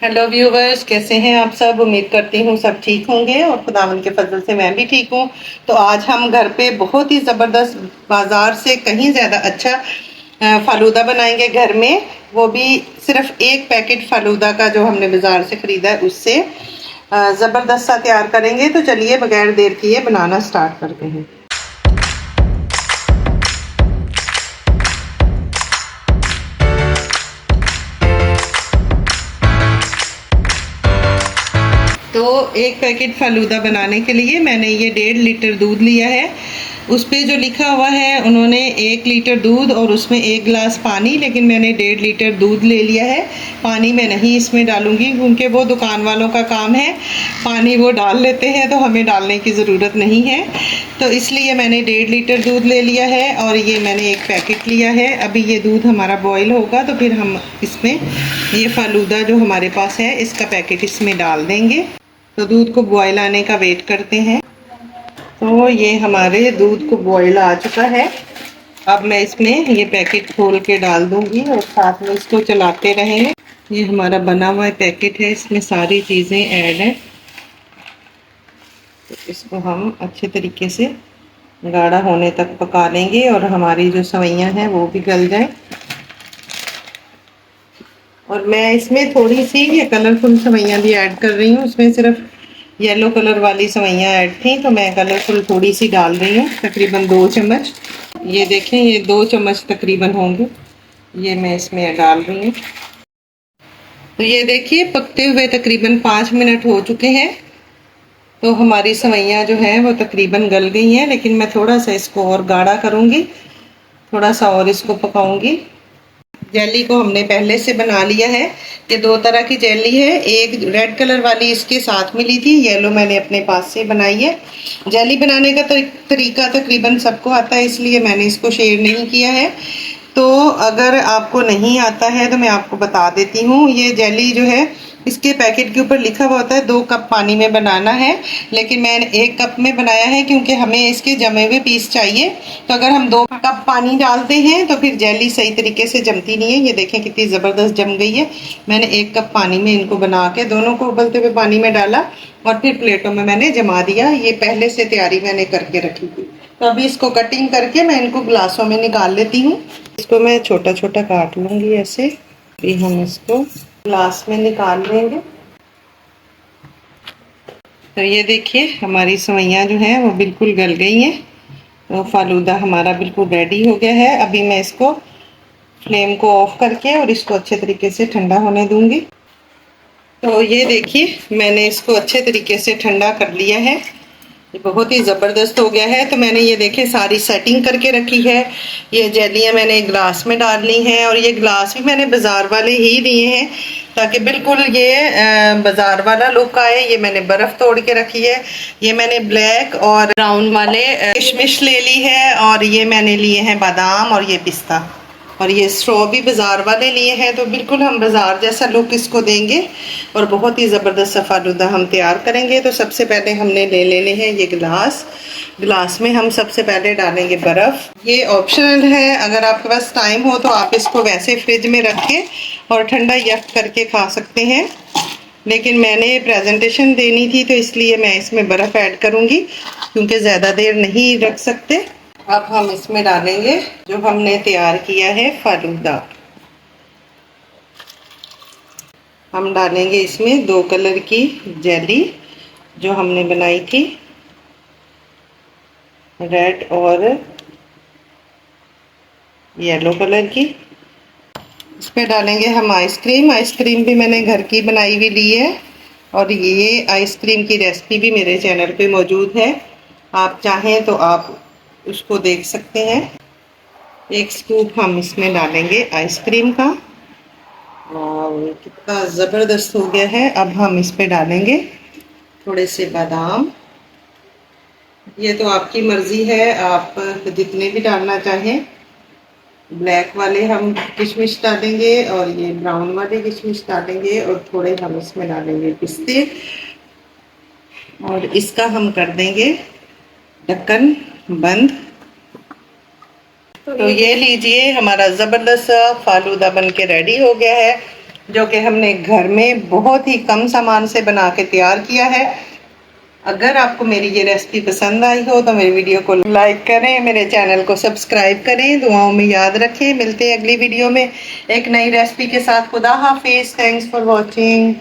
Hello viewers, कैसे हैं आप सब। उम्मीद करती हूँ सब ठीक होंगे और खुदावंद के फजल से मैं भी ठीक हूँ। तो आज हम घर पे बहुत ही ज़बरदस्त, बाज़ार से कहीं ज़्यादा अच्छा फालूदा बनाएंगे घर में। वो भी सिर्फ एक पैकेट फालूदा का जो हमने बाज़ार से ख़रीदा है उससे ज़बरदस्त सा तैयार करेंगे। तो चलिए बगैर देर किए बनाना स्टार्ट करते हैं। तो एक पैकेट फालूदा बनाने के लिए मैंने ये 1.5 लीटर दूध लिया है। उस पे जो लिखा हुआ है उन्होंने 1 लीटर दूध और उसमें 1 गिलास पानी, लेकिन मैंने 1.5 लीटर दूध ले लिया है। पानी मैं नहीं इसमें डालूंगी क्योंकि वो दुकान वालों का काम है, पानी वो डाल लेते हैं तो हमें डालने की ज़रूरत नहीं है। तो इसलिए मैंने 1.5 लीटर दूध ले लिया है और ये मैंने एक पैकेट लिया है। अभी ये दूध हमारा बॉईल होगा तो फिर हम इसमें ये फालूदा जो हमारे पास है इसका पैकेट इसमें डाल देंगे। तो दूध को बॉयल आने का वेट करते हैं। तो ये हमारे दूध को बॉयल आ चुका है। अब मैं इसमें ये पैकेट खोल के डाल दूंगी और साथ में इसको चलाते रहेंगे। ये हमारा बना हुआ पैकेट है, इसमें सारी चीज़ें ऐड हैं। तो इसको हम अच्छे तरीके से गाढ़ा होने तक पका लेंगे और हमारी जो सेवइयां हैं वो भी गल जाए। और मैं इसमें थोड़ी सी ये कलरफुल सेवइयां भी ऐड कर रही हूँ। इसमें सिर्फ येलो कलर वाली सेवइयां ऐड थी तो मैं कलरफुल थोड़ी सी डाल रही हूँ, तकरीबन 2 चम्मच। ये देखें, ये 2 चम्मच तकरीबन होंगे, ये मैं इसमें डाल रही हूँ। तो ये देखिए पकते हुए तकरीबन 5 मिनट हो चुके हैं। तो हमारी सेवइयां जो हैं वो तकरीबन गल गई हैं, लेकिन मैं थोड़ा सा इसको और गाढ़ा करूँगी, थोड़ा सा और इसको पकाऊंगी। जेली को हमने पहले से बना लिया है। ये 2 तरह की जेली है, एक रेड कलर वाली इसके साथ मिली थी, येलो मैंने अपने पास से बनाई है। जेली बनाने का तरीका तकरीबन सबको आता है, इसलिए मैंने इसको शेयर नहीं किया है। तो अगर आपको नहीं आता है तो मैं आपको बता देती हूँ। ये जेली जो है इसके पैकेट के ऊपर लिखा हुआ होता है 2 कप पानी में बनाना है, लेकिन मैंने 1 कप में बनाया है क्योंकि हमें इसके जमे हुए पीस चाहिए। तो अगर हम 2 कप पानी डालते हैं तो फिर जेली सही तरीके से जमती नहीं है। ये देखें कितनी ज़बरदस्त जम गई है। मैंने 1 कप पानी में इनको बना के दोनों को उबलते हुए पानी में डाला और फिर प्लेटों में मैंने जमा दिया। ये पहले से तैयारी मैंने करके रखी थी। तो अभी इसको कटिंग करके मैं इनको गिलासों में निकाल लेती हूँ। इसको मैं छोटा छोटा काट लूँगी ऐसे। अभी हम इसको ग्लास में निकाल लेंगे। तो ये देखिए हमारी सेवइयां जो हैं वो बिल्कुल गल गई हैं। तो फालूदा हमारा बिल्कुल रेडी हो गया है। अभी मैं इसको फ्लेम को ऑफ करके और इसको अच्छे तरीके से ठंडा होने दूंगी। तो ये देखिए मैंने इसको अच्छे तरीके से ठंडा कर लिया है। ये बहुत ही ज़बरदस्त हो गया है। तो मैंने ये देखें सारी सेटिंग करके रखी है। ये जेलियाँ मैंने ग्लास में डाल ली हैं और ये ग्लास भी मैंने बाज़ार वाले ही लिए हैं ताकि बिल्कुल ये बाज़ार वाला लुक आए। ये मैंने बर्फ़ तोड़ के रखी है। ये मैंने ब्लैक और ब्राउन वाले किशमिश ले ली है और ये मैंने लिए हैं बादाम और ये पिस्ता और ये स्ट्रॉ भी बाज़ार वाले लिए हैं। तो बिल्कुल हम बाज़ार जैसा लुक इसको देंगे और बहुत ही ज़बरदस्त सा फालूदा हम तैयार करेंगे। तो सबसे पहले हमने ले लेने हैं ये गिलास में हम सबसे पहले डालेंगे बर्फ़। ये ऑप्शनल है, अगर आपके पास टाइम हो तो आप इसको वैसे फ्रिज में रख के और ठंडा यख करके खा सकते हैं, लेकिन मैंने प्रेजेंटेशन देनी थी तो इसलिए मैं इसमें बर्फ़ ऐड करूँगी क्योंकि ज़्यादा देर नहीं रख सकते। अब हम इसमें डालेंगे जो हमने तैयार किया है फालूदा। हम डालेंगे इसमें 2 कलर की जेली जो हमने बनाई थी, रेड और येलो कलर की। इसमें डालेंगे हम आइसक्रीम। आइसक्रीम भी मैंने घर की बनाई हुई ली है और ये आइसक्रीम की रेसिपी भी मेरे चैनल पे मौजूद है, आप चाहें तो आप उसको देख सकते हैं। 1 स्कूप हम इसमें डालेंगे आइसक्रीम का और कितना ज़बरदस्त हो गया है। अब हम इस पे डालेंगे थोड़े से बादाम। ये तो आपकी मर्ज़ी है, आप जितने भी डालना चाहें। ब्लैक वाले हम किशमिश डालेंगे और ये ब्राउन वाले किशमिश डालेंगे और थोड़े हम इसमें डालेंगे पिस्ते और इसका हम कर देंगे ढक्कन बंद। तो ये लीजिए हमारा ज़बरदस्त सा फालूदा बन के रेडी हो गया है। जो कि हमने घर में बहुत ही कम सामान से बना के तैयार किया है। अगर आपको मेरी ये रेसिपी पसंद आई हो तो मेरी वीडियो को लाइक करें, मेरे चैनल को सब्सक्राइब करें, दुआओं में याद रखें। मिलते हैं अगली वीडियो में एक नई रेसिपी के साथ। खुदा हाफिज। Thanks for watching.